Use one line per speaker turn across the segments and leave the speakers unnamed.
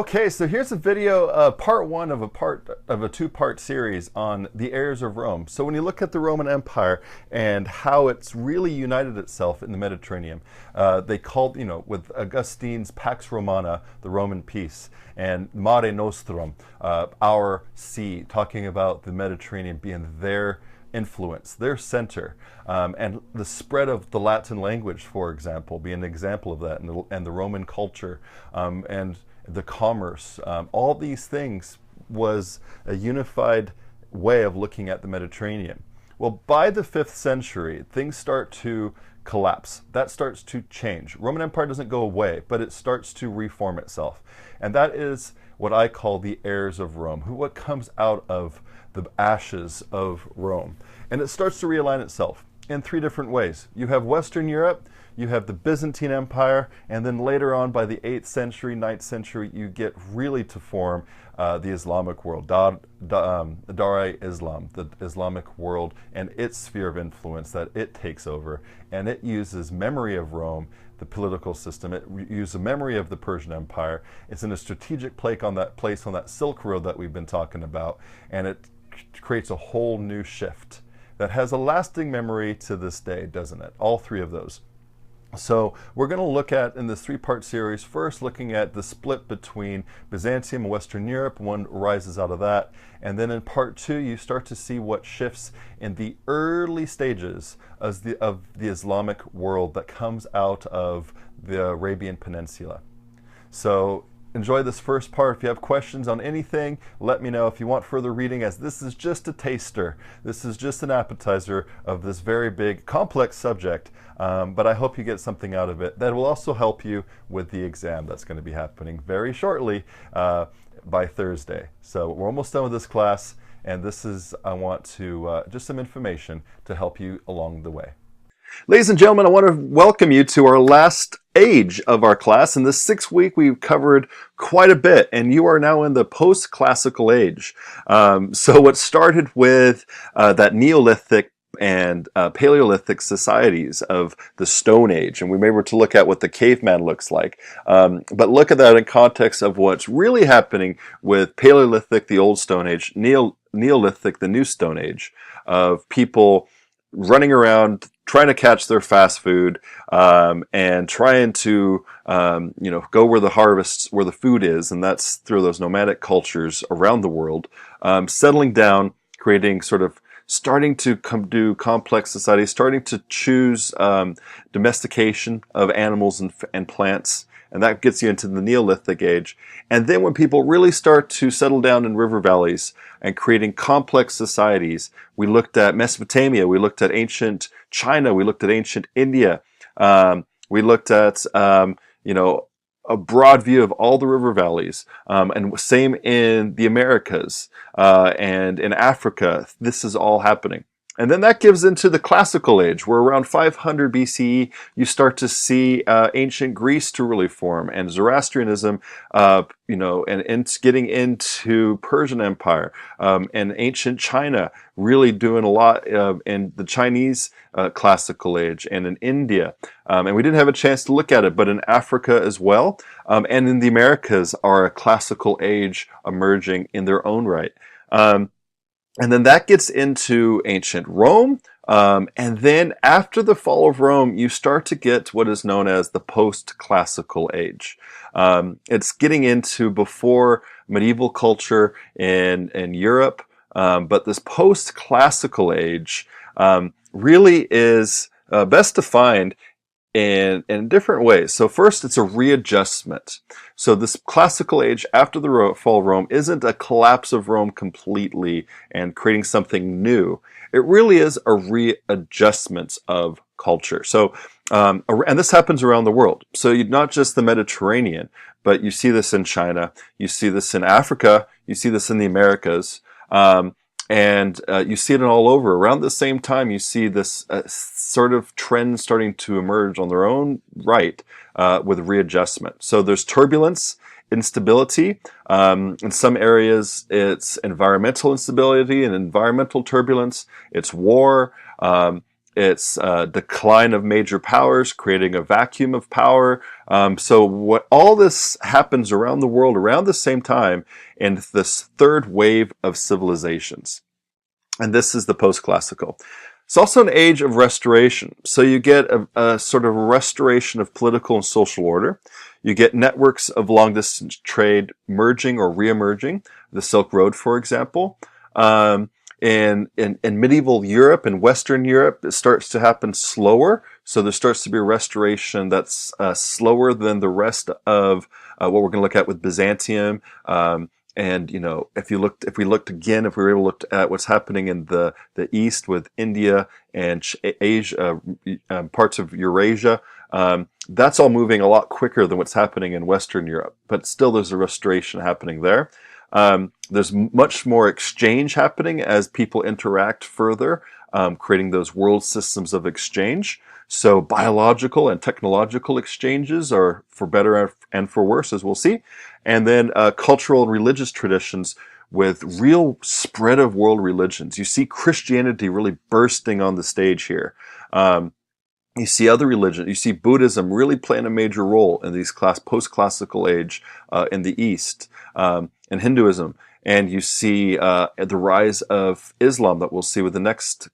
Okay, so here's a video, part one of a two-part series on the heirs of Rome. So when you look at the Roman Empire and how it's really united itself in the Mediterranean, they called, with Augustine's Pax Romana, the Roman peace, and Mare Nostrum, our sea, talking about the Mediterranean being their influence, their center, and the spread of the Latin language, for example, being an example of that, and the Roman culture, and the commerce. All these things was a unified way of looking at the Mediterranean. Well, by the 5th century, things start to collapse. That starts to change. Roman Empire doesn't go away, but it starts to reform itself. And that is what I call the heirs of Rome, what comes out of the ashes of Rome. And it starts to realign itself in three different ways. You have Western Europe, you have the Byzantine Empire, and then later on by the 8th century, 9th century, you get really to form the Islamic world, Dar Islam, the Islamic world, and its sphere of influence that it takes over. And it uses memory of Rome, the political system. It uses a memory of the Persian Empire. It's in a strategic place on that Silk Road that we've been talking about, and it creates a whole new shift that has a lasting memory to this day, doesn't it? All three of those. So we're going to look at, in this three-part series, first looking at the split between Byzantium and Western Europe. One arises out of that. And then in part two, you start to see what shifts in the early stages of the Islamic world that comes out of the Arabian Peninsula. So enjoy this first part. If you have questions on anything, let me know. If you want further reading, as this is just a taster, this is just an appetizer of this very big, complex subject, but I hope you get something out of it that will also help you with the exam that's going to be happening very shortly by Thursday. So we're almost done with this class, and this is, I want to, just some information to help you along the way. Ladies and gentlemen, I want to welcome you to our last age of our class. In this 6th week, we've covered quite a bit, and you are now in the post-classical age. So what started with that Neolithic and Paleolithic societies of the Stone Age, and we may were to look at what the caveman looks like, but look at that in context of what's really happening with Paleolithic, the Old Stone Age, Neolithic, the New Stone Age, of people running around trying to catch their fast food, and trying to go where the harvests, where the food is, and that's through those nomadic cultures around the world, settling down, creating sort of starting to do complex societies, starting to choose domestication of animals and plants. And that gets you into the Neolithic age. And then when people really start to settle down in river valleys and creating complex societies, we looked at Mesopotamia, we looked at ancient China, we looked at ancient India, we looked at, a broad view of all the river valleys, and same in the Americas, and in Africa. This is all happening. And then that gives into the classical age, where around 500 BCE, you start to see ancient Greece to really form, and Zoroastrianism, and getting into Persian Empire, and ancient China really doing a lot in the Chinese classical age, and in India. And we didn't have a chance to look at it, but in Africa as well, and in the Americas are a classical age emerging in their own right. And then that gets into ancient Rome. And then after the fall of Rome, you start to get what is known as the post-classical age. It's getting into before medieval culture in Europe. But this post-classical age really is best defined in different ways. So first, it's a readjustment. So this classical age after the fall of Rome isn't a collapse of Rome completely and creating something new. It really is a readjustment of culture. So, and this happens around the world. So not just the Mediterranean, but you see this in China, you see this in Africa, you see this in the Americas, and you see it all over. Around the same time, you see this sort of trend starting to emerge on their own right with readjustment. So there's turbulence, instability. In some areas, it's environmental instability and environmental turbulence. It's war. It's decline of major powers, creating a vacuum of power. So what all this happens around the world around the same time in this third wave of civilizations. And this is the post-classical. It's also an age of restoration. So you get a sort of restoration of political and social order. You get networks of long-distance trade merging or re-emerging, the Silk Road, for example. In medieval Europe and Western Europe, it starts to happen slower. So there starts to be a restoration that's slower than the rest of what we're going to look at with Byzantium. And, you know, if we were able to look at what's happening in the East with India and Asia, parts of Eurasia, that's all moving a lot quicker than what's happening in Western Europe. But still, there's a restoration happening there. There's much more exchange happening as people interact further, creating those world systems of exchange. So biological and technological exchanges are for better and for worse, as we'll see. And then cultural and religious traditions with real spread of world religions. You see Christianity really bursting on the stage here. You see other religions. You see Buddhism really playing a major role in these post-classical age in the East, and Hinduism. And you see the rise of Islam that we'll see with the next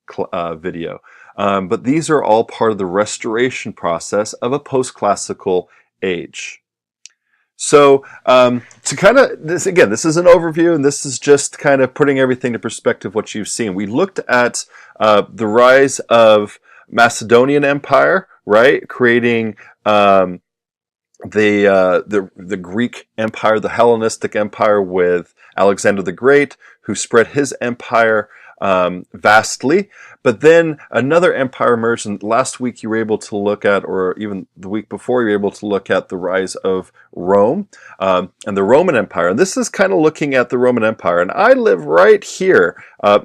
video. But these are all part of the restoration process of a post-classical age. So to kind of, this is an overview, and this is just kind of putting everything into perspective what you've seen. We looked at the rise of Macedonian Empire, right? Creating the Greek Empire, the Hellenistic Empire with Alexander the Great, who spread his empire vastly. But then another empire emerged, and last week you were able to look at, or even the week before, you were able to look at the rise of Rome and the Roman Empire. And this is kind of looking at the Roman Empire. And I live right here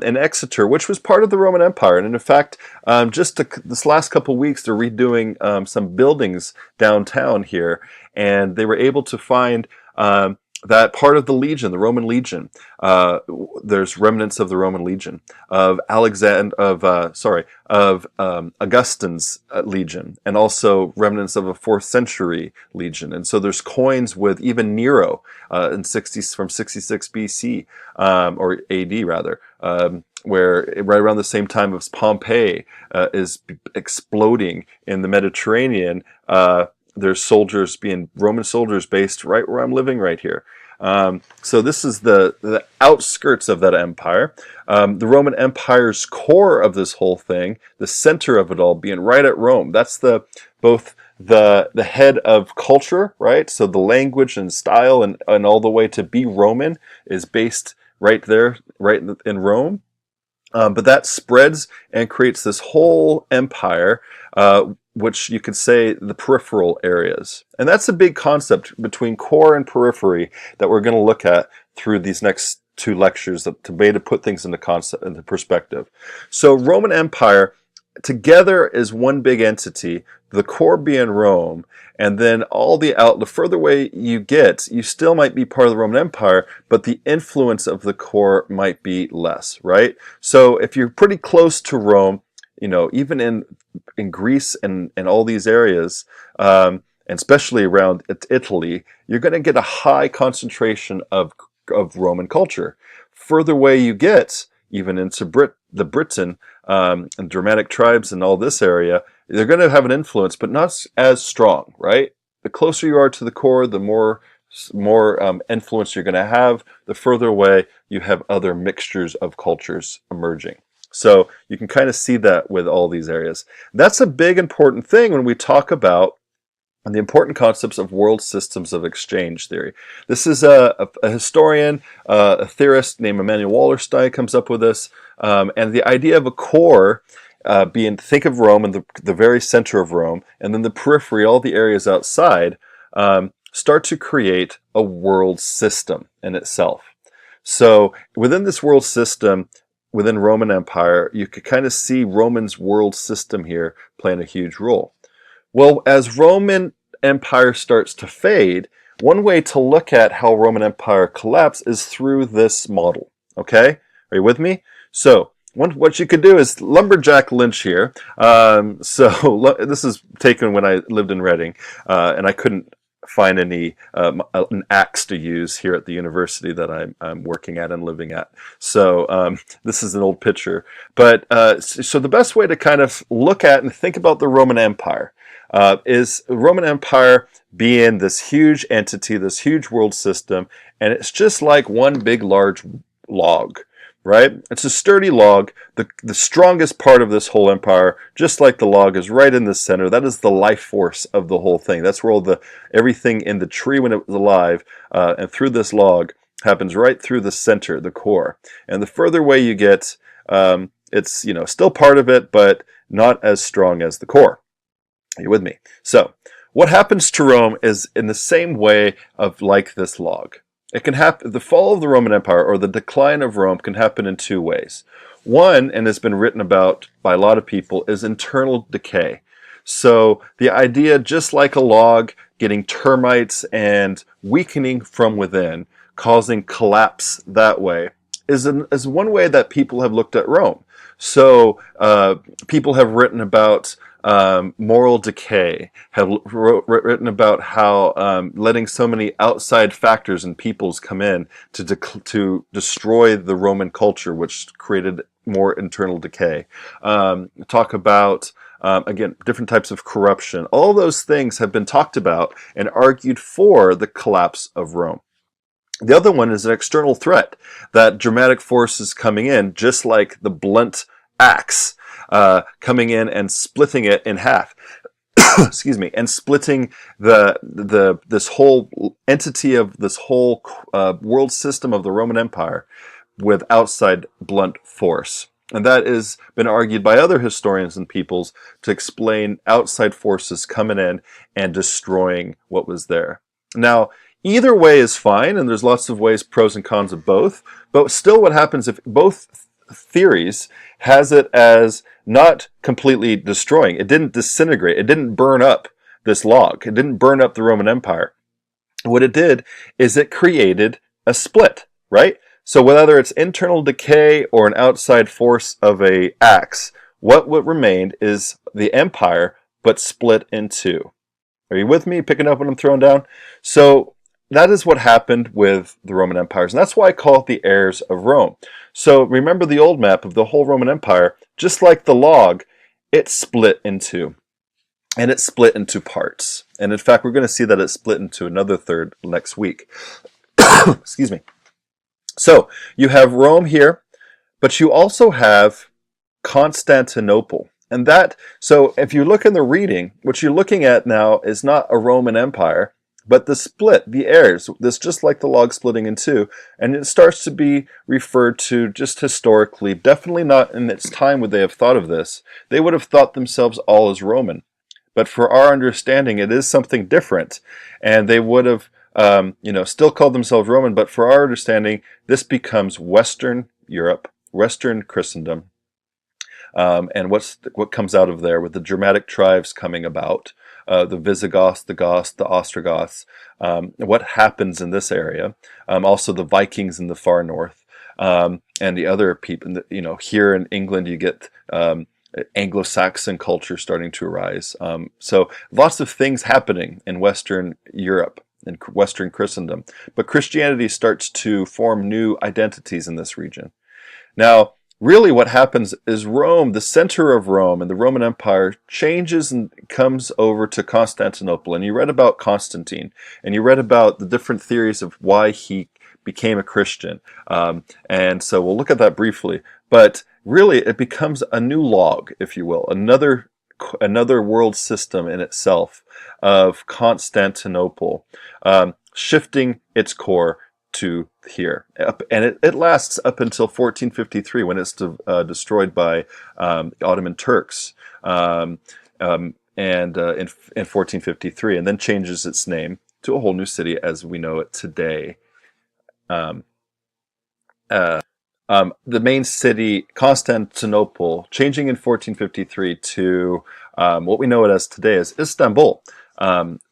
in Exeter, which was part of the Roman Empire. And in fact, this last couple of weeks, they're redoing some buildings downtown here, and they were able to find that part of the legion, the Roman legion, there's remnants of the Roman legion, of Augustine's legion, and also remnants of a 4th century legion. And so there's coins with even Nero from 66 BC, or AD rather, where right around the same time as Pompeii is exploding in the Mediterranean. There's Roman soldiers based right where I'm living right here. So this is the outskirts of that empire. The Roman Empire's core of this whole thing, the center of it all being right at Rome. That's both the head of culture, right? So the language and style and all the way to be Roman is based right there, right in Rome. But that spreads and creates this whole empire, which you could say the peripheral areas. And that's a big concept between core and periphery that we're going to look at through these next 2 lectures to put things into perspective. So Roman Empire together is one big entity, the core being Rome, and then the further away you get, you still might be part of the Roman Empire, but the influence of the core might be less, right? So if you're pretty close to Rome, you know, even in Greece and all these areas, and especially around Italy, you're going to get a high concentration of Roman culture. Further away you get, even into Britain and Germanic tribes and all this area, they're going to have an influence, but not as strong, right? The closer you are to the core, the more influence you're going to have. The further away, you have other mixtures of cultures emerging. So you can kind of see that with all these areas. That's a big important thing when we talk about the important concepts of world systems of exchange theory. This is a historian, a theorist named Emanuel Wallerstein comes up with this. And the idea of a core think of Rome and the very center of Rome, and then the periphery, all the areas outside, start to create a world system in itself. So within this world system, within Roman Empire, you could kind of see Roman's world system here playing a huge role. Well, as Roman Empire starts to fade, one way to look at how Roman Empire collapsed is through this model. Okay? Are you with me? So, what you could do is lumberjack lynch here. This is taken when I lived in Reading, and I couldn't find any an axe to use here at the university that I'm working at and living at. So this is an old picture. But so the best way to kind of look at and think about the Roman Empire is the Roman Empire being this huge entity, this huge world system, and it's just like one big large log. Right? It's a sturdy log. The strongest part of this whole empire, just like the log, is right in the center. That is the life force of the whole thing. That's where everything in the tree when it was alive and through this log happens right through the center, the core. And the further away you get, it's still part of it, but not as strong as the core. Are you with me? So what happens to Rome is in the same way of like this log. It can happen. The fall of the Roman Empire or the decline of Rome can happen in two ways. One, and has been written about by a lot of people, is internal decay. So the idea, just like a log, getting termites and weakening from within, causing collapse that way, is one way that people have looked at Rome. So people have written about moral decay, have written about how letting so many outside factors and peoples come in to destroy the Roman culture, which created more internal decay. Talk about again, different types of corruption. All those things have been talked about and argued for the collapse of Rome. The other one is an external threat, that dramatic forces coming in, just like the blunt axe coming in and splitting it in half. Excuse me, and splitting this whole entity of this whole world system of the Roman Empire with outside blunt force. And that has been argued by other historians and peoples to explain outside forces coming in and destroying what was there. Now, either way is fine, and there's lots of ways, pros and cons of both, but still what happens if both theories has it as not completely destroying. It didn't disintegrate. It didn't burn up this log. It didn't burn up the Roman Empire. What it did is it created a split, right? So whether it's internal decay or an outside force of a axe, what remained is the empire, but split in two. Are you with me? Picking up what I'm throwing down? So that is what happened with the Roman empires, and that's why I call it the heirs of Rome. So remember the old map of the whole Roman Empire, just like the log, it split in two, and it split into parts. And in fact, we're going to see that it split into another third next week. Excuse me. So you have Rome here, but you also have Constantinople. And so if you look in the reading, what you're looking at now is not a Roman Empire, but the split, the heirs, this just like the log splitting in two, and it starts to be referred to just historically, definitely not in its time would they have thought of this. They would have thought themselves all as Roman. But for our understanding, it is something different, and they would have still called themselves Roman, but for our understanding, this becomes Western Europe, Western Christendom, and what comes out of there with the Germanic tribes coming about, the Visigoths, the Goths, the Ostrogoths, what happens in this area, also the Vikings in the far north, and the other people, here in England you get Anglo-Saxon culture starting to arise. So lots of things happening in Western Europe and Western Christendom, but Christianity starts to form new identities in this region. Now, really what happens is Rome, the center of Rome and the Roman Empire, changes and comes over to Constantinople. And you read about Constantine, and you read about the different theories of why he became a Christian. And so we'll look at that briefly. But really, it becomes a new log, if you will, another world system in itself of Constantinople, shifting its core to here, and it lasts up until 1453 when it's destroyed by the Ottoman Turks, and in 1453, and then changes its name to a whole new city as we know it today. The main city, Constantinople, changing in 1453 to what we know it as today as Istanbul,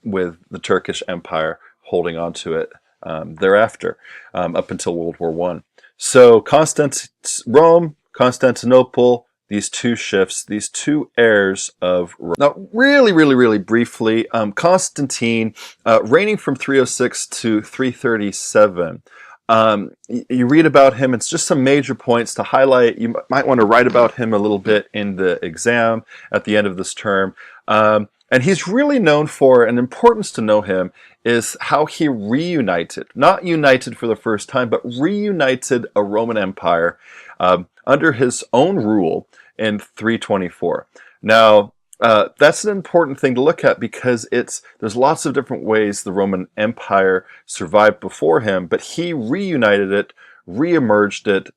with the Turkish Empire holding on to it thereafter, up until World War I. So Rome, Constantinople, these two shifts, these two heirs of Rome. Now, really briefly, Constantine, reigning from 306 to 337. You read about him. It's just some major points to highlight. You might want to write about him a little bit in the exam at the end of this term. And he's really known for, an importance to know him is how he reunited, not united for the first time, but reunited a Roman Empire under his own rule in 324. Now, that's an important thing to look at because there's lots of different ways the Roman Empire survived before him, but he reunited it, re-emerged it,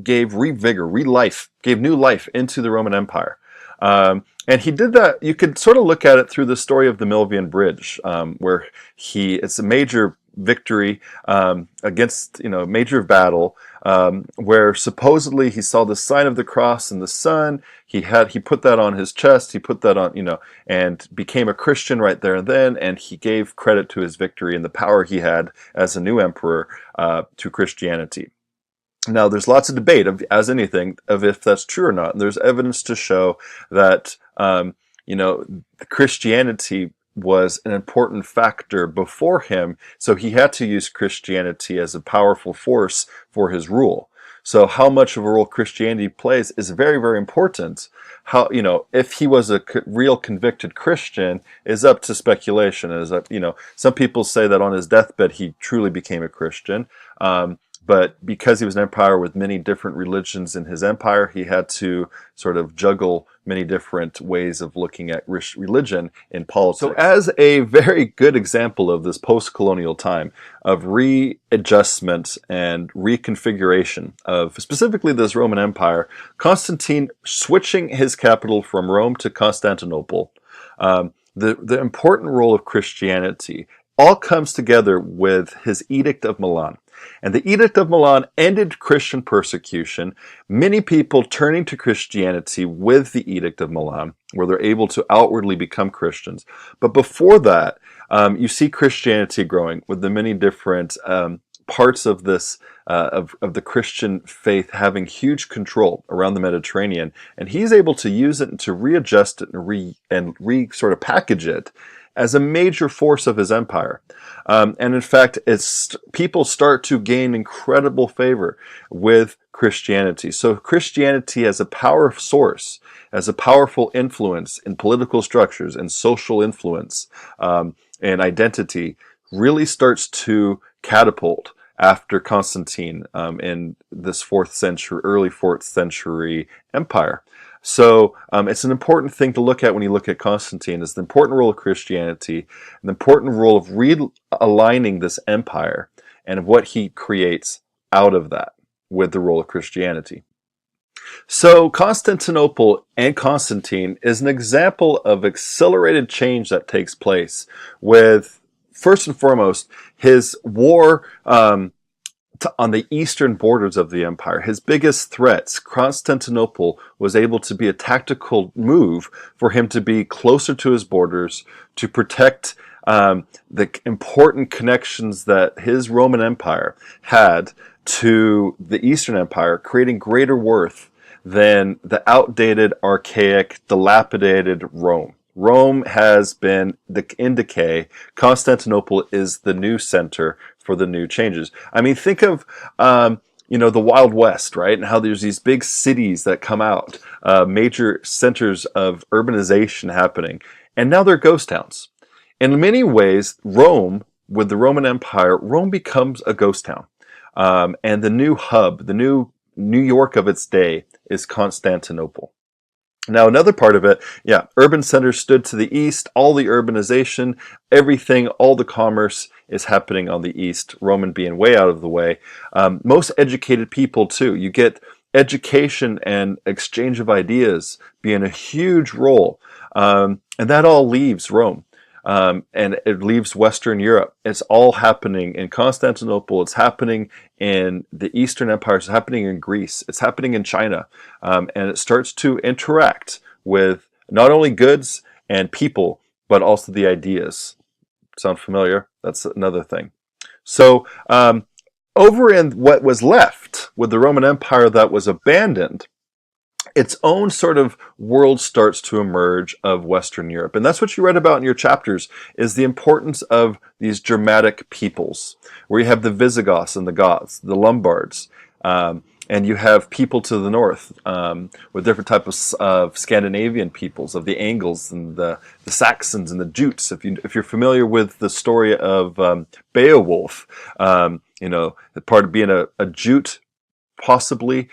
gave new life into the Roman Empire. And he did that. You could sort of look at it through the story of the Milvian Bridge, where it's a major victory against, major battle, where supposedly he saw the sign of the cross and the sun. He put that on his chest. He put that on, and became a Christian right there and then. And he gave credit to his victory and the power he had as a new emperor to Christianity. Now, there's lots of debate, as anything, of if that's true or not. And there's evidence to show that, Christianity was an important factor before him, so he had to use Christianity as a powerful force for his rule. So how much of a role Christianity plays is very, very important. If he was a real convicted Christian is up to speculation. Some people say that on his deathbed he truly became a Christian. But because he was an empire with many different religions in his empire, he had to sort of juggle many different ways of looking at religion in politics. So as a very good example of this post-colonial time of readjustment and reconfiguration of specifically this Roman Empire, Constantine switching his capital from Rome to Constantinople, the important role of Christianity all comes together with his Edict of Milan. And the Edict of Milan ended Christian persecution, many people turning to Christianity with the Edict of Milan, where they're able to outwardly become Christians. But before that, you see Christianity growing with the many different parts of this, of the Christian faith having huge control around the Mediterranean. And he's able to use it and to readjust it and sort of package it as a major force of his empire. And in fact, people start to gain incredible favor with Christianity. So Christianity as a power source, as a powerful influence in political structures and social influence and identity, really starts to catapult after Constantine in this early 4th century empire. So it's an important thing to look at when you look at Constantine, is the important role of Christianity, the important role of realigning this empire, and of what he creates out of that with the role of Christianity. So Constantinople and Constantine is an example of accelerated change that takes place with, first and foremost, his war on the eastern borders of the empire. His biggest threats, Constantinople was able to be a tactical move for him to be closer to his borders, to protect the important connections that his Roman Empire had to the Eastern Empire, creating greater worth than the outdated, archaic, dilapidated Rome. Rome has been in decay. Constantinople is the new center for the new changes. I mean, think of, the Wild West, right? And how there's these big cities that come out, major centers of urbanization happening. And now they're ghost towns. In many ways, Rome, with the Roman Empire, Rome becomes a ghost town. And the new hub, the new New York of its day is Constantinople. Now, another part of it, urban centers stood to the east, all the urbanization, everything, all the commerce is happening on the east, Roman being way out of the way. Most educated people, too. You get education and exchange of ideas being a huge role. And that all leaves Rome. And it leaves Western Europe. It's all happening in Constantinople. It's happening in the Eastern Empire. It's happening in Greece. It's happening in China. And it starts to interact with not only goods and people, but also the ideas. Sound familiar? That's another thing. So, over in what was left with the Roman Empire that was abandoned, its own sort of world starts to emerge of Western Europe. And that's what you read about in your chapters, is the importance of these Germanic peoples, where you have the Visigoths and the Goths, the Lombards, and you have people to the north with different types of Scandinavian peoples, of the Angles and the Saxons and the Jutes. If you're familiar with the story of Beowulf, part of being a Jute, possibly.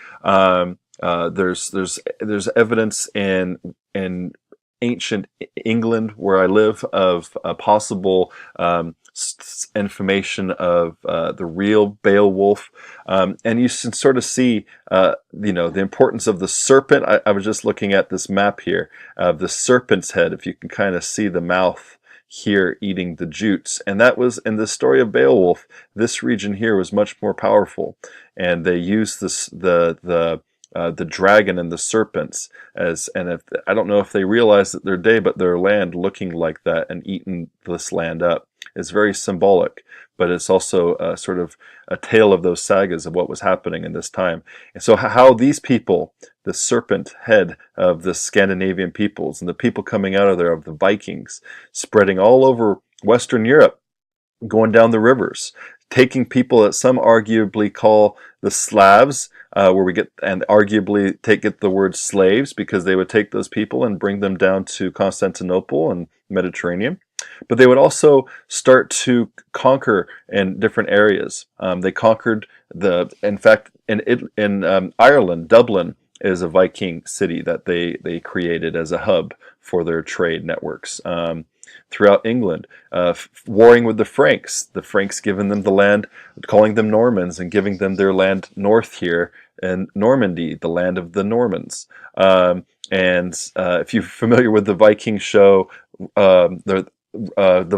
There's evidence in ancient England, where I live, of a possible information of the real Beowulf, and you can sort of see the importance of the serpent. I was just looking at this map here of the serpent's head. If you can kind of see the mouth here eating the Jutes, and that was in the story of Beowulf. This region here was much more powerful, and they used the dragon and the serpents I don't know if they realized that their day, but their land looking like that and eating this land up is very symbolic, but it's also sort of a tale of those sagas of what was happening in this time. And so how these people, the serpent head of the Scandinavian peoples and the people coming out of there, of the Vikings, spreading all over Western Europe, going down the rivers, taking people that some arguably call the Slavs, where we get, and arguably get the word slaves, because they would take those people and bring them down to Constantinople and Mediterranean. But they would also start to conquer in different areas. They conquered in fact, in Ireland, Dublin is a Viking city that they created as a hub for their trade networks. Throughout England, warring with the Franks giving them the land, calling them Normans, and giving them their land north here in Normandy, the land of the Normans. And if you're familiar with the Viking show, the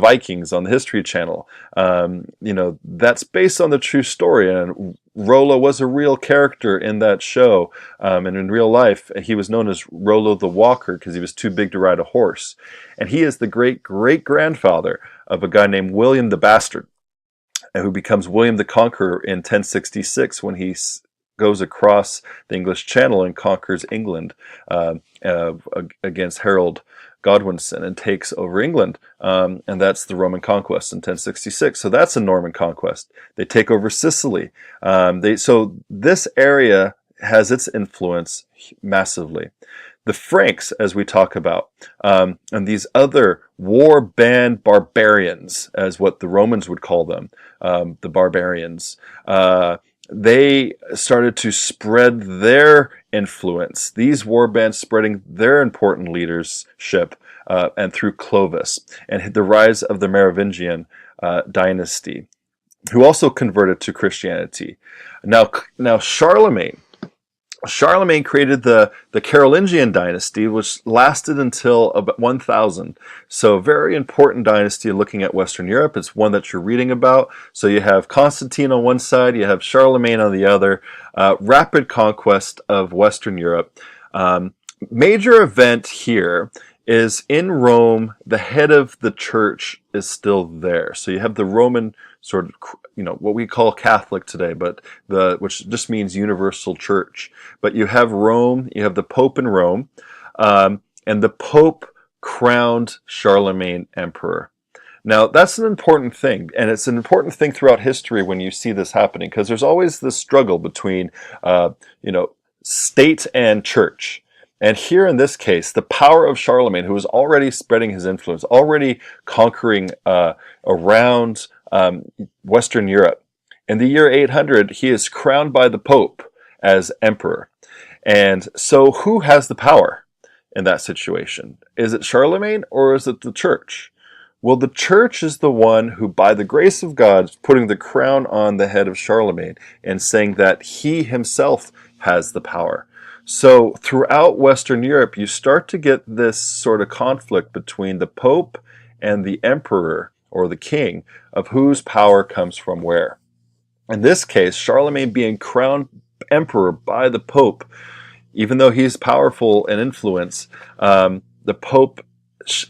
Vikings on the History Channel, that's based on the true story, and Rollo was a real character in that show, and in real life he was known as Rollo the Walker because he was too big to ride a horse, and he is the great-great-grandfather of a guy named William the Bastard, who becomes William the Conqueror in 1066 when he goes across the English Channel and conquers England against Harold Godwinson and takes over England, and that's the Roman conquest in 1066. So that's a Norman conquest. They take over Sicily. So this area has its influence massively. The Franks, as we talk about, and these other war-banned barbarians, as what the Romans would call them, the barbarians, they started to spread their influence, these war bands spreading their important leadership, and through Clovis, and the rise of the Merovingian dynasty, who also converted to Christianity. Now Charlemagne created the Carolingian dynasty, which lasted until about 1000. So a very important dynasty looking at Western Europe. It's one that you're reading about. So you have Constantine on one side, you have Charlemagne on the other. Rapid conquest of Western Europe. Major event here is in Rome, the head of the church is still there. So you have the Roman sort of, what we call Catholic today, but which just means universal church. But you have Rome, you have the Pope in Rome, and the Pope crowned Charlemagne emperor. Now, that's an important thing, and it's an important thing throughout history when you see this happening, because there's always this struggle between, state and church. And here in this case, the power of Charlemagne, who was already spreading his influence, already conquering around Western Europe. In the year 800, he is crowned by the Pope as emperor. And so who has the power in that situation? Is it Charlemagne or is it the church? Well, the church is the one who, by the grace of God, is putting the crown on the head of Charlemagne and saying that he himself has the power. So throughout Western Europe, you start to get this sort of conflict between the Pope and the emperor or the king, of whose power comes from where. In this case, Charlemagne being crowned emperor by the Pope, even though he's powerful in influence, the Pope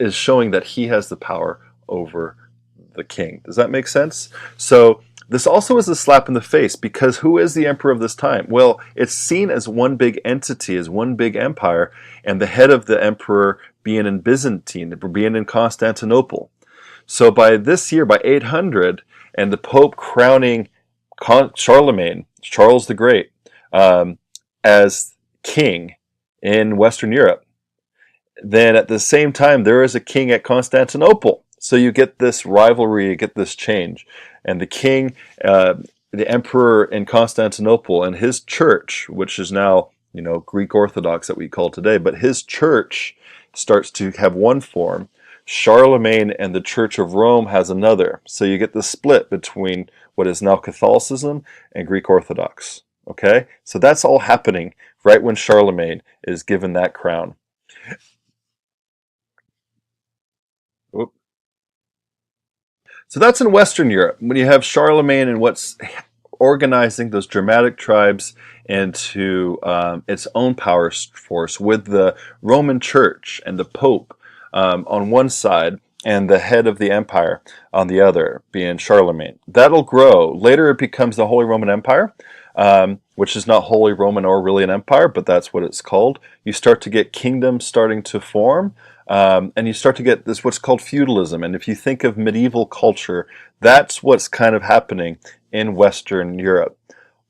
is showing that he has the power over the king. Does that make sense? So This also is a slap in the face, because who is the emperor of this time? Well, it's seen as one big entity, as one big empire, and the head of the emperor being in Byzantine, being in Constantinople. So by this year, by 800, and the Pope crowning Charlemagne, Charles the Great, as king in Western Europe, then at the same time there is a king at Constantinople. So you get this rivalry, you get this change. And the king, the emperor in Constantinople, and his church, which is now, Greek Orthodox that we call today, but his church starts to have one form. Charlemagne and the Church of Rome has another. So you get the split between what is now Catholicism and Greek Orthodox. Okay? So that's all happening right when Charlemagne is given that crown. Oop. So that's in Western Europe. When you have Charlemagne and what's organizing those Germanic tribes into its own power force, with the Roman Church and the Pope on one side, and the head of the empire on the other, being Charlemagne. That'll grow. Later it becomes the Holy Roman Empire, which is not Holy Roman or really an empire, but that's what it's called. You start to get kingdoms starting to form, and you start to get this what's called feudalism. And if you think of medieval culture, that's what's kind of happening in Western Europe.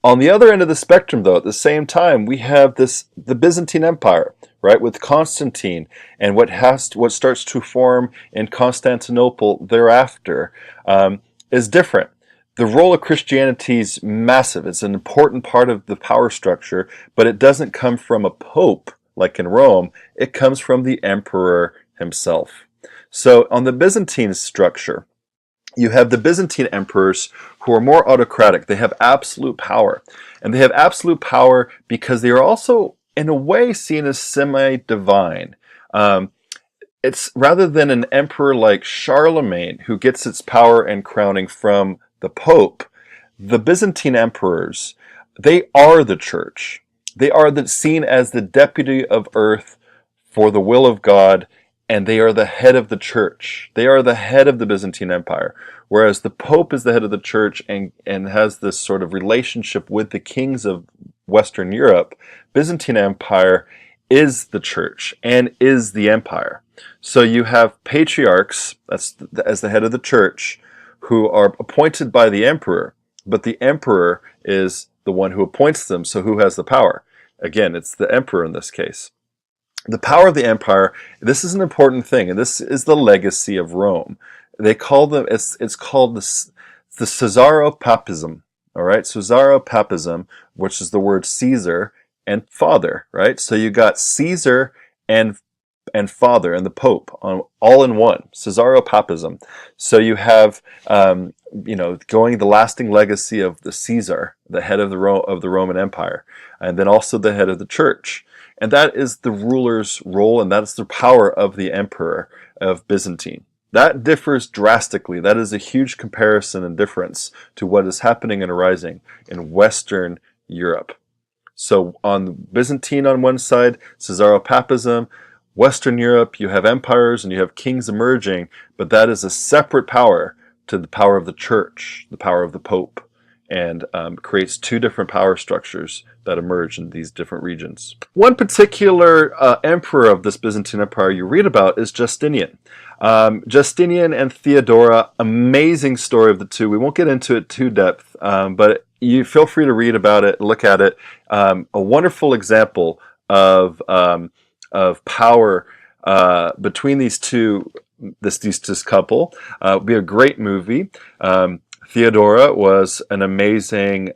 On the other end of the spectrum, though, at the same time, we have the Byzantine Empire, right, with Constantine, and what starts to form in Constantinople thereafter is different. The role of Christianity is massive. It's an important part of the power structure, but it doesn't come from a pope like in Rome. It comes from the emperor himself. So on the Byzantine structure, you have the Byzantine emperors who are more autocratic. They have absolute power. And they have absolute power because they are also, in a way, seen as semi-divine. It's rather than an emperor like Charlemagne, who gets its power and crowning from the Pope, the Byzantine emperors, they are the church. They are seen as the deputy of earth for the will of God, and they are the head of the church. They are the head of the Byzantine Empire, whereas the Pope is the head of the church and has this sort of relationship with the kings of Western Europe. Byzantine Empire is the church and is the empire. So you have patriarchs, as the head of the church, who are appointed by the emperor, but the emperor is the one who appoints them, so who has the power? Again, it's the emperor in this case. The power of the empire, this is an important thing, and this is the legacy of Rome. They call them, it's called the Caesaropapism, all right? Caesaropapism, which is the word Caesar and father, right? So you got Caesar and father and the Pope all in one, Caesaropapism. So you have, going the lasting legacy of the Caesar, the head of the Roman Empire, and then also the head of the church. And that is the ruler's role, and that is the power of the emperor of Byzantine. That differs drastically. That is a huge comparison and difference to what is happening and arising in Western Europe. So on Byzantine on one side, Caesaropapism. Western Europe, you have empires and you have kings emerging, but that is a separate power to the power of the church, the power of the Pope, and creates two different power structures that emerge in these different regions. One particular emperor of this Byzantine Empire you read about is Justinian. Justinian and Theodora, amazing story of the two. We won't get into it too depth, but you feel free to read about it, look at it. A wonderful example of power between these two, this couple. Would be a great movie. Theodora was an amazing,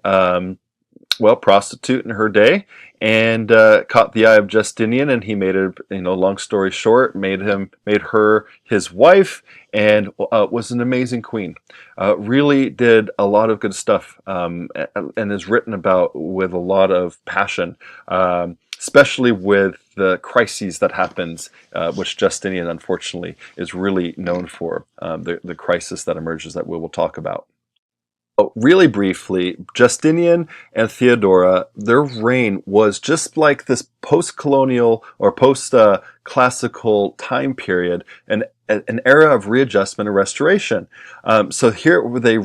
prostitute in her day, and caught the eye of Justinian, and he made her, long story short, made her his wife, and was an amazing queen. Really did a lot of good stuff, and is written about with a lot of passion, especially with the crises that happens, which Justinian, unfortunately, is really known for, the crisis that emerges that we will talk about. Really briefly, Justinian and Theodora, their reign was just like this post-colonial or post-classical time period, an era of readjustment and restoration. So here they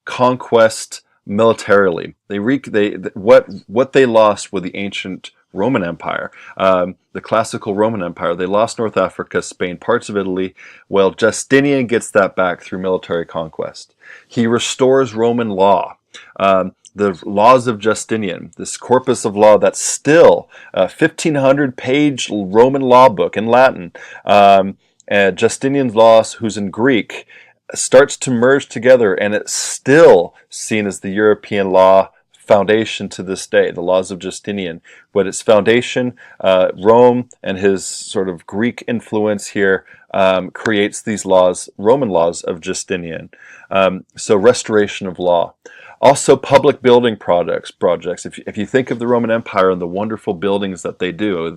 conquest militarily. What they lost with the ancient Roman Empire, the classical Roman Empire. They lost North Africa, Spain, parts of Italy. Well, Justinian gets that back through military conquest. He restores Roman law. The laws of Justinian, this corpus of law that's still a 1500-page Roman law book in Latin, Justinian's laws, who's in Greek, starts to merge together, and it's still seen as the European law foundation to this day, the laws of Justinian. But its foundation, Rome and his sort of Greek influence here, creates these laws, Roman laws of Justinian. So restoration of law. Also, public building projects. If you think of the Roman Empire and the wonderful buildings that they do,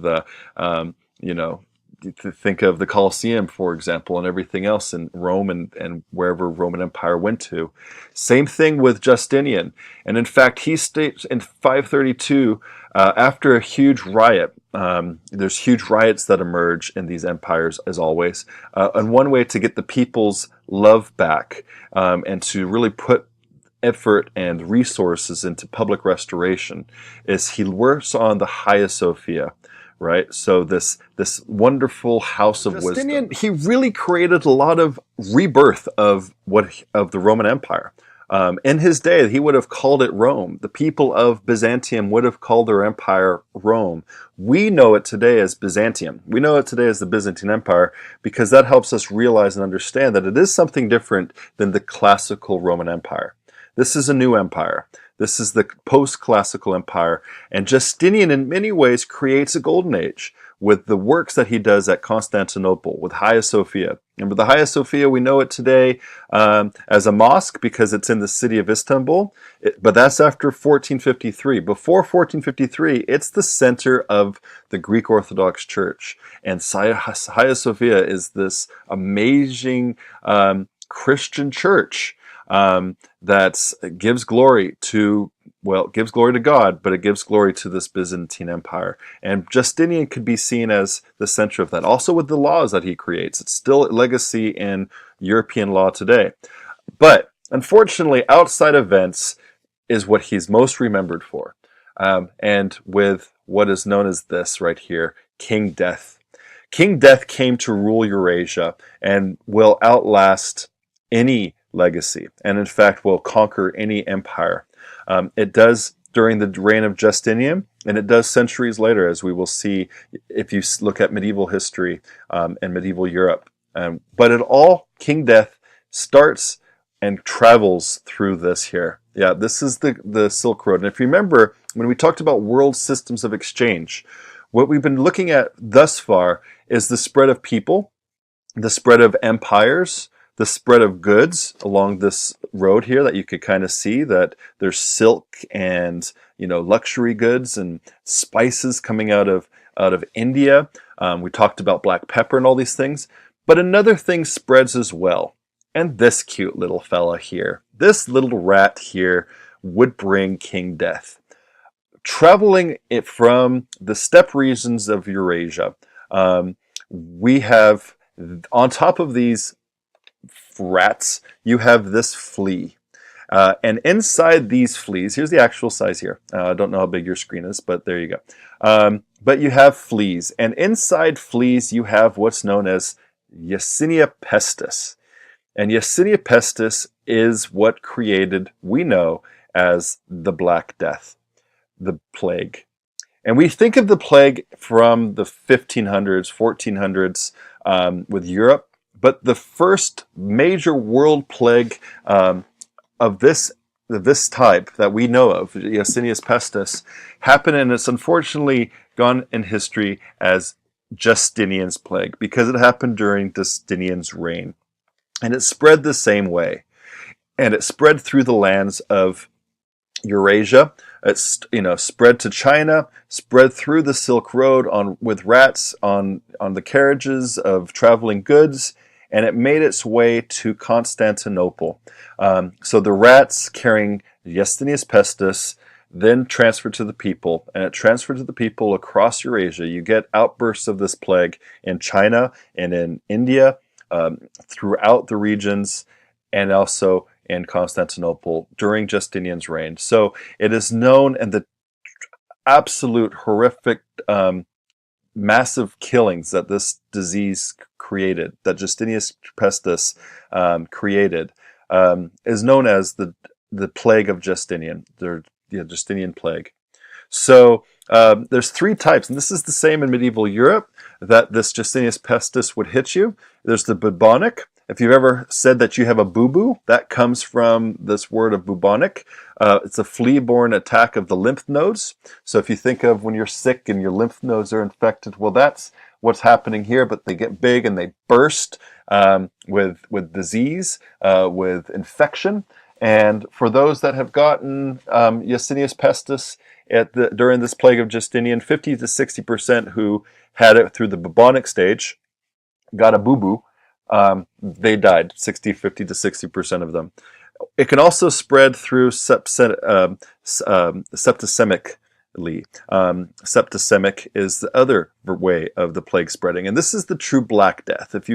to think of the Colosseum, for example, and everything else in Rome and wherever Roman Empire went to. Same thing with Justinian. And in fact, he states in 532, after a huge riot, there's huge riots that emerge in these empires, as always. And one way to get the people's love back and to really put effort and resources into public restoration is he works on the Hagia Sophia. Right, so this wonderful house of Justinian, wisdom. He really created a lot of rebirth of the Roman Empire. In his day, he would have called it Rome. The people of Byzantium would have called their empire Rome. We know it today as Byzantium. We know it today as the Byzantine Empire because that helps us realize and understand that it is something different than the classical Roman Empire. This is a new empire. This is the post-classical empire, and Justinian in many ways creates a golden age with the works that he does at Constantinople, with Hagia Sophia. And with the Hagia Sophia, we know it today as a mosque because it's in the city of Istanbul, but that's after 1453. Before 1453, it's the center of the Greek Orthodox Church, and Hagia Sophia is this amazing Christian church that gives glory to God, but it gives glory to this Byzantine Empire. And Justinian could be seen as the center of that. Also with the laws that he creates. It's still a legacy in European law today. But unfortunately, outside events is what he's most remembered for. And with what is known as this right here, King Death. King Death came to rule Eurasia and will outlast any legacy, and in fact will conquer any empire. It does during the reign of Justinian, and it does centuries later, as we will see if you look at medieval history and medieval Europe. But it all, King Death starts and travels through this here. Yeah, this is the Silk Road. And if you remember, when we talked about world systems of exchange, what we've been looking at thus far is the spread of people, the spread of empires, the spread of goods along this road here that you could kind of see that there's silk and luxury goods and spices coming out of India. We talked about black pepper and all these things, but another thing spreads as well. And this cute little fella here, this little rat here would bring King Death. Traveling it from the steppe regions of Eurasia, we have on top of these rats, you have this flea. And inside these fleas, here's the actual size here. I don't know how big your screen is, but there you go. But you have fleas. And inside fleas, you have what's known as Yersinia pestis. And Yersinia pestis is what we know as the Black Death, the plague. And we think of the plague from the 1500s, 1400s with Europe. But the first major world plague of this type that we know of, Yersinia pestis, happened, and it's unfortunately gone in history as Justinian's plague because it happened during Justinian's reign. And it spread the same way. And it spread through the lands of Eurasia. It's spread to China, spread through the Silk Road with rats on the carriages of traveling goods. And it made its way to Constantinople. So the rats carrying Yersinia pestis then transferred to the people, and it transferred to the people across Eurasia. You get outbursts of this plague in China and in India, throughout the regions, and also in Constantinople during Justinian's reign. So it is known, and the absolute horrific massive killings that this disease created, that Justinianus pestis created, is known as the plague of Justinian, the Justinian plague. So there's three types, and this is the same in medieval Europe, that this Justinianus pestis would hit you. There's the bubonic. If you've ever said that you have a boo-boo, that comes from this word of bubonic. It's a flea-borne attack of the lymph nodes. So if you think of when you're sick and your lymph nodes are infected, well, that's what's happening here, but they get big and they burst with disease, with infection. And for those that have gotten Justinianus pestis during this plague of Justinian, 50 to 60% who had it through the bubonic stage got a boo-boo. They died, 50 to 60% of them. It can also spread through septicemically. Septicemic is the other way of the plague spreading, and this is the true Black Death. If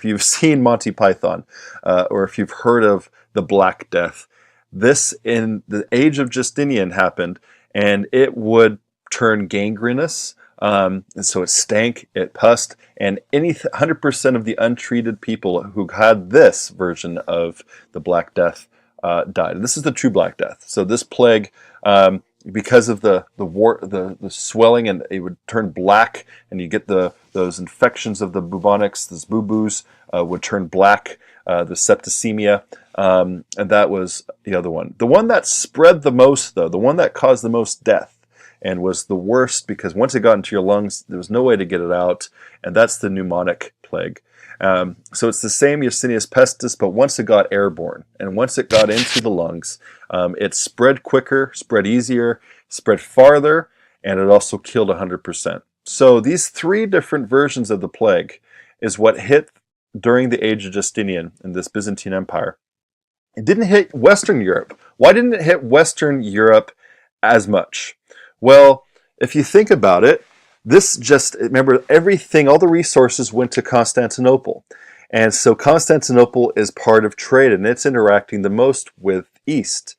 you've seen Monty Python, or if you've heard of the Black Death, this in the age of Justinian happened, and it would turn gangrenous. And so it stank, it pussed, and 100% of the untreated people who had this version of the Black Death died. And this is the true Black Death. So this plague, because of the swelling, and it would turn black, and you get those infections of the bubonics, those boo-boos would turn black, the septicemia, and that was the other one. The one that spread the most, though, the one that caused the most death, and was the worst, because once it got into your lungs, there was no way to get it out, and that's the pneumonic plague. So it's the same Justinianus pestis, but once it got airborne, and once it got into the lungs, it spread quicker, spread easier, spread farther, and it also killed 100%. So these three different versions of the plague is what hit during the age of Justinian in this Byzantine Empire. It didn't hit Western Europe. Why didn't it hit Western Europe as much? Well, if you think about it, remember, everything, all the resources went to Constantinople. And so Constantinople is part of trade, and it's interacting the most with East.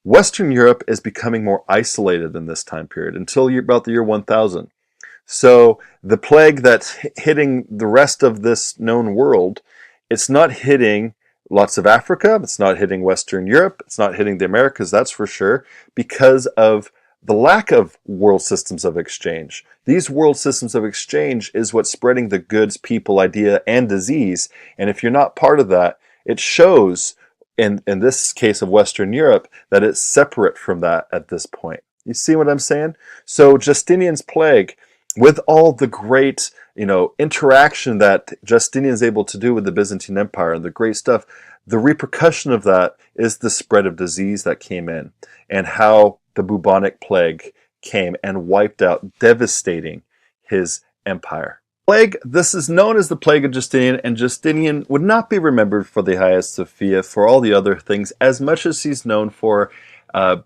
Western Europe is becoming more isolated in this time period until about the year 1000. So the plague that's hitting the rest of this known world, it's not hitting lots of Africa, it's not hitting Western Europe, it's not hitting the Americas, that's for sure, because of the lack of world systems of exchange. These world systems of exchange is what's spreading the goods, people, idea, and disease. And if you're not part of that, it shows, in this case of Western Europe, that it's separate from that at this point. You see what I'm saying? So Justinian's plague, with all the great, interaction that Justinian's able to do with the Byzantine Empire and the great stuff, the repercussion of that is the spread of disease that came in, and how the bubonic plague came and wiped out, devastating his empire. Plague, this is known as the plague of Justinian, and Justinian would not be remembered for the Hagia Sophia, for all the other things, as much as he's known for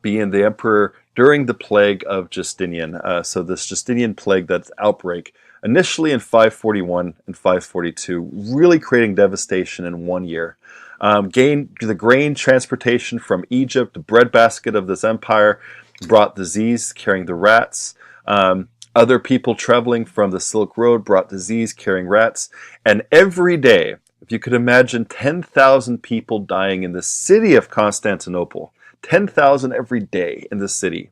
being the emperor during the plague of Justinian. So this Justinian plague, that outbreak, initially in 541 and 542, really creating devastation in 1 year. The grain transportation from Egypt, the breadbasket of this empire, brought disease, carrying the rats. Other people traveling from the Silk Road brought disease, carrying rats. And every day, if you could imagine 10,000 people dying in the city of Constantinople, 10,000 every day in the city.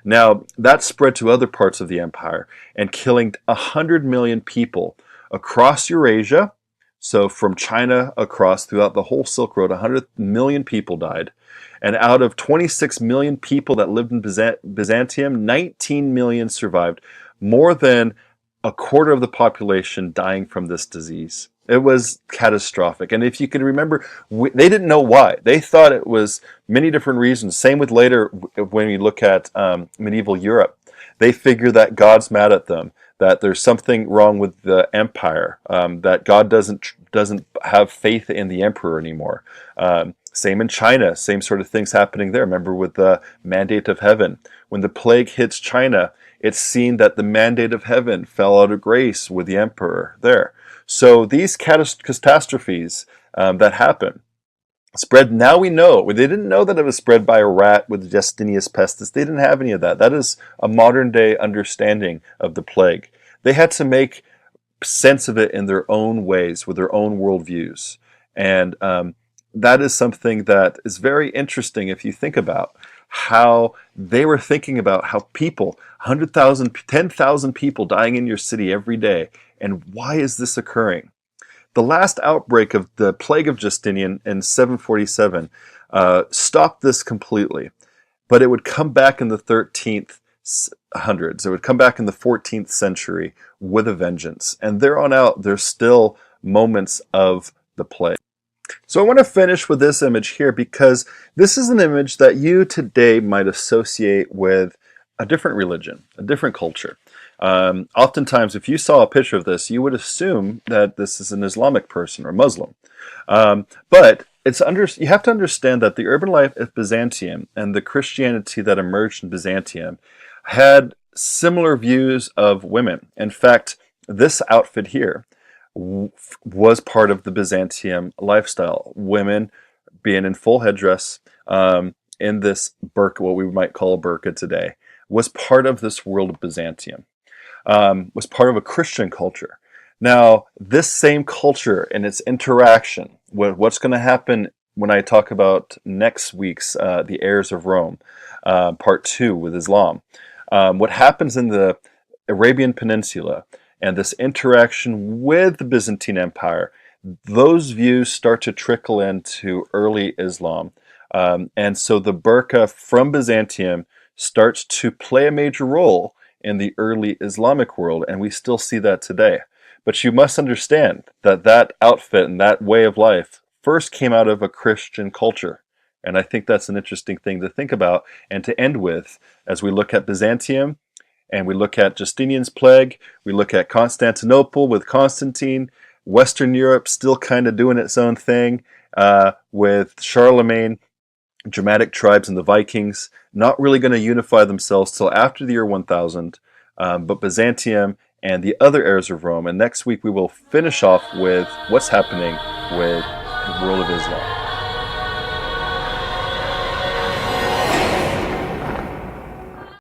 Now, that spread to other parts of the empire and killing 100 million people across Eurasia. So from China across throughout the whole Silk Road, 100 million people died. And out of 26 million people that lived in Byzantium, 19 million survived. More than a quarter of the population dying from this disease. It was catastrophic. And if you can remember, they didn't know why. They thought it was many different reasons. Same with later when we look at medieval Europe. They figure that God's mad at them, that there's something wrong with the empire, that God doesn't have faith in the emperor anymore. Same in China, same sort of things happening there. Remember with the mandate of heaven. When the plague hits China, it's seen that the mandate of heaven fell out of grace with the emperor there. So these catastrophes that happen, Spread, now we know. They didn't know that it was spread by a rat with Justinius pestis. They didn't have any of that. That is a modern day understanding of the plague. They had to make sense of it in their own ways, with their own worldviews. And that is something that is very interesting if you think about how they were thinking about how people, 100,000, 10,000 people dying in your city every day. And why is this occurring? The last outbreak of the plague of Justinian in 747 stopped this completely, but it would come back in the 13th hundreds. It would come back in the 14th century with a vengeance. And there on out, there's still moments of the plague. So I want to finish with this image here, because this is an image that you today might associate with a different religion, a different culture. Oftentimes, if you saw a picture of this, you would assume that this is an Islamic person or Muslim. But you have to understand that the urban life of Byzantium and the Christianity that emerged in Byzantium had similar views of women. In fact, this outfit here was part of the Byzantium lifestyle. Women being in full headdress, in this burqa, what we might call a burqa today, was part of this world of Byzantium, was part of a Christian culture. Now, this same culture and its interaction, what's going to happen when I talk about next week's The Heirs of Rome, part 2 with Islam, what happens in the Arabian Peninsula and this interaction with the Byzantine Empire, those views start to trickle into early Islam. And so the burqa from Byzantium starts to play a major role in the early Islamic world, and we still see that today. But you must understand that that outfit and that way of life first came out of a Christian culture. And I think that's an interesting thing to think about and to end with as we look at Byzantium, and we look at Justinian's plague, we look at Constantinople with Constantine, Western Europe still kind of doing its own thing with Charlemagne, Germanic tribes and the Vikings, not really going to unify themselves till after the year 1000, but Byzantium and the other heirs of Rome. And next week we will finish off with what's happening with the world of Islam.